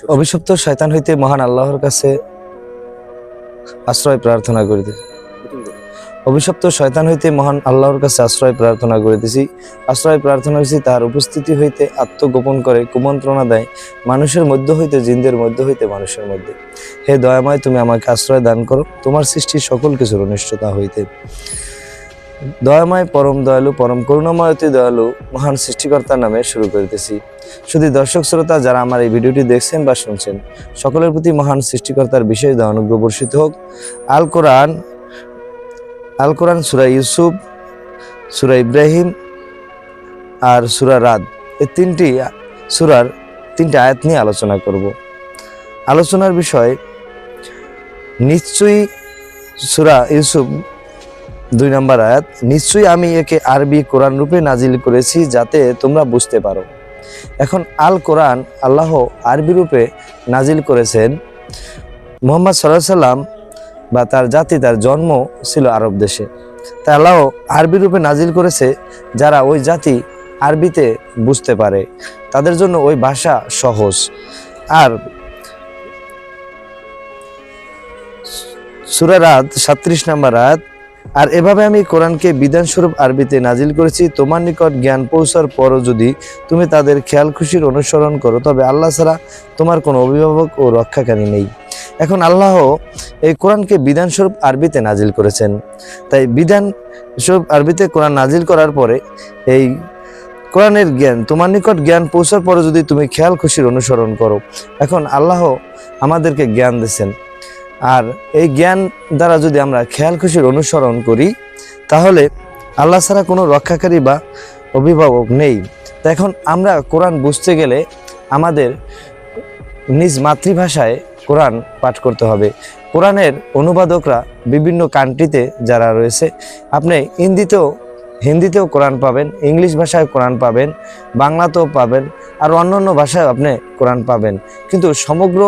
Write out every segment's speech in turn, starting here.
অভিশপ্ত শয়তান হইতে মহান আল্লাহর কাছে আশ্রয় প্রার্থনা করিতেছি। অভিশপ্ত শয়তান হইতে মহান আল্লাহর কাছে আশ্রয় প্রার্থনা করিতেছি। আশ্রয় প্রার্থনা করেছি তার উপস্থিতি হইতে আত্মগোপন করে কুমন্ত্রণা দেয় মানুষের মধ্য হইতে জিনদের মধ্য হইতে মানুষের মধ্যে। হে দয়াময়, তুমি আমাকে আশ্রয় দান করো তোমার সৃষ্টির সকল কিছুর অনিষ্টতা হইতে। দয়াময়, পরম দয়ালু, পরম করুণাময়, অতি দয়ালু মহান সৃষ্টিকর্তার নামে শুরু করিতেছি। শুধু দর্শক শ্রোতা যারা আমার এই ভিডিওটি দেখছেন বা শুনছেন, সকলের প্রতি মহান সৃষ্টিকর্তার বিশেষ দয়া অনুগ্রহ বর্ষিত হোক। আল কোরআন সূরা ইউসুফ, সূরা ইব্রাহিম আর সূরা রাদ, এই তিনটি সূরার তিনটি আয়াত নিয়ে আলোচনা করব। আলোচনার বিষয় নিশ্চয়ই সূরা ইউসুফ 2 নম্বর আয়াত, নিশ্চয়ই আমি একে আরবি কোরআন রূপে নাজিল করেছি যাতে তোমরা বুঝতে পারো। এখন আল কোরআন আল্লাহ আরবি রূপে নাজিল করেছেন। মুহাম্মদ সাল্লাল্লাহু আলাইহি সাল্লাম বা তার জাতি, তার জন্ম ছিল আরব দেশে, তাই আল্লাহ আরবি রূপে নাজিল করেছে যারা ওই জাতি আরবিতে বুঝতে পারে, তাদের জন্য ওই ভাষা সহজ। আর সূরা রাদ 37 নম্বর আয়াত, আর এভাবে আমি কোরআনকে বিধানস্বরূপ আরবিতে নাজিল করেছি, তোমার নিকট জ্ঞান পৌঁছার পরও যদি তুমি তাদের খেয়াল খুশির অনুসরণ করো তবে আল্লাহ ছাড়া তোমার কোনো অভিভাবক ও রক্ষাকারী নেই। এখন আল্লাহ এই কোরআনকে বিধানস্বরূপ আরবিতে নাজিল করেছেন, তাই বিধানস্বরূপ আরবিতে কোরআন নাজিল করার পরে এই কোরআনের জ্ঞান তোমার নিকট জ্ঞান পৌঁছার পরে যদি তুমি খেয়াল খুশির অনুসরণ করো। এখন আল্লাহ আমাদেরকে জ্ঞান দিয়েছেন, আর এই জ্ঞান দ্বারা যদি আমরা খেয়াল খুশির অনুসরণ করি তাহলে আল্লাহ ছাড়া কোনো রক্ষাকারী বা অভিভাবক নেই। তো এখন আমরা কোরআন বুঝতে গেলে আমাদের নিজ মাতৃভাষায় কোরআন পাঠ করতে হবে। কোরআনের অনুবাদকরা বিভিন্ন কান্ট্রিতে যারা রয়েছে, আপনি হিন্দিতেও কোরআন পাবেন, ইংলিশ ভাষায় কোরআন পাবেন, বাংলাতেও পাবেন, আর অন্যান্য ভাষায় আপনি কোরআন পাবেন। কিন্তু সমগ্র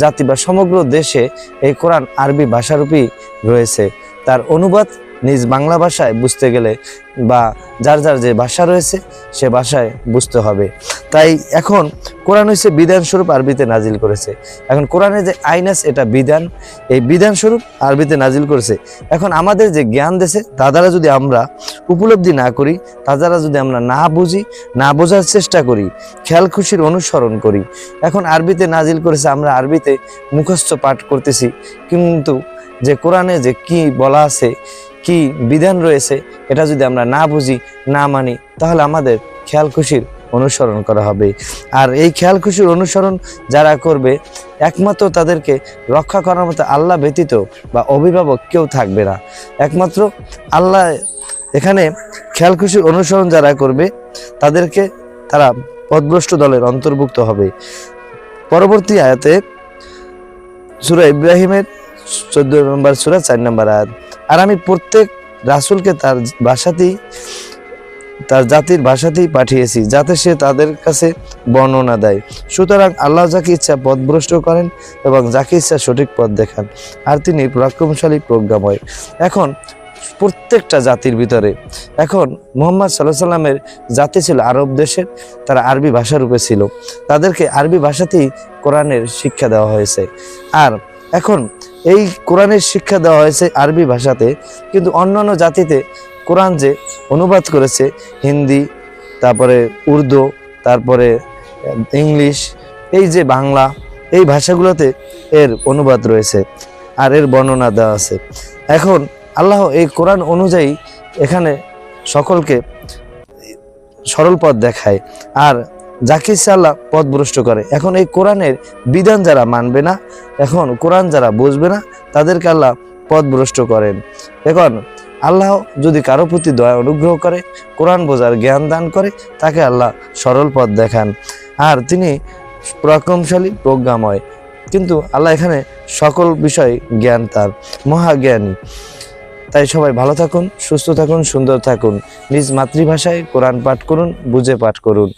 জাতি বা সমগ্র দেশে এই কোরআন আরবি ভাষারূপী রয়েছে। তার অনুবাদ নিজ বাংলা ভাষায় বুঝতে গেলে বা যার যার যে ভাষা রয়েছে সে ভাষায় বুঝতে হবে। তাই এখন কোরআন হচ্ছে বিধানস্বরূপ আরবিতে নাজিল করেছে। এখন কোরআনের যে আইন আছে এটা বিধান, এই বিধানস্বরূপ আরবিতে নাজিল করেছে। এখন আমাদের যে জ্ঞান দেশে তা দ্বারা যদি আমরা উপলব্ধি না করি, তা দ্বারা যদি আমরা না বুঝি, না বোঝার চেষ্টা করি, খেয়াল খুশির অনুসরণ করি। এখন আরবিতে নাজিল করেছে, আমরা আরবিতে মুখস্থ পাঠ করতেছি, কিন্তু যে কোরআনে যে কি বলা আছে, কি বিধান রয়েছে, এটা যদি আমরা না বুঝি, না মানি, তাহলে আমাদের খেয়াল খুশির অনুসরণ করা হবে। আর এই খেয়াল খুশির অনুসরণ যারা করবে, একমাত্র তাদেরকে রক্ষা করার মতো আল্লাহ ব্যতীত বা অভিভাবক কেউ থাকবে না। একমাত্র আল্লাহ। এখানে খেয়াল খুশির অনুসরণ যারা করবে তারা পথভ্রষ্ট দলের অন্তর্ভুক্ত হবে। পরবর্তী আয়াতে সূরা ইব্রাহিমের 14 নম্বর সূরা 4 নম্বর আয়াত, আর আমি প্রত্যেক রাসূলকে তার জাতির ভাষাতেই পাঠিয়েছি যাতে সে তাদের কাছে বর্ণনা দেয়। সুতরাং আল্লাহ যাকে ইচ্ছা পথভ্রষ্ট করেন এবং যাকে ইচ্ছা সঠিক পথ দেখান, আর তিনি পরাক্রমশালী, প্রজ্ঞাময়। এখন প্রত্যেকটা জাতির ভিতরে, এখন মুহাম্মদ সাল্লাল্লাহু আলাইহি সাল্লামের জাতি ছিল আরব দেশের, তারা আরবি ভাষারূপে ছিল, তাদেরকে আরবি ভাষাতেই কোরআনের শিক্ষা দেওয়া হয়েছে। আর এখন এই কোরআনের শিক্ষা দেওয়া হয়েছে আরবি ভাষাতে, কিন্তু অন্যান্য জাতিতে কোরআন যে অনুবাদ করেছে হিন্দি, তারপরে উর্দু, তারপরে ইংলিশ, এই যে বাংলা, এই ভাষাগুলোতে এর অনুবাদ রয়েছে আর এর বর্ণনা দেওয়া আছে। এখন আল্লাহ এই কোরআন অনুযায়ী এখানে সকলকে সরল পথ দেখায়, আর যাকে ইচ্ছা আল্লাহ পথভ্রষ্ট করে। এখন এই কোরআনের বিধান যারা মানবে না, এখন কোরআন যারা বুঝবে না, তাদেরকে আল্লাহ পথভ্রষ্ট করেন। এখন আল্লাহ যদি কারো প্রতি দয়া অনুগ্রহ করে, কোরআন বোঝার জ্ঞান দান করে, তাকে আল্লাহ সরল পথ দেখান, আর তিনি পরাক্রমশালী, প্রজ্ঞাময়। কিন্তু আল্লাহ এখানে সকল বিষয় জ্ঞান, তার মহাজ্ঞানী। তাই সবাই ভালো থাকুন, সুস্থ থাকুন, সুন্দর থাকুন, নিজ মাতৃভাষায় কোরআন পাঠ করুন, বুঝে পাঠ করুন।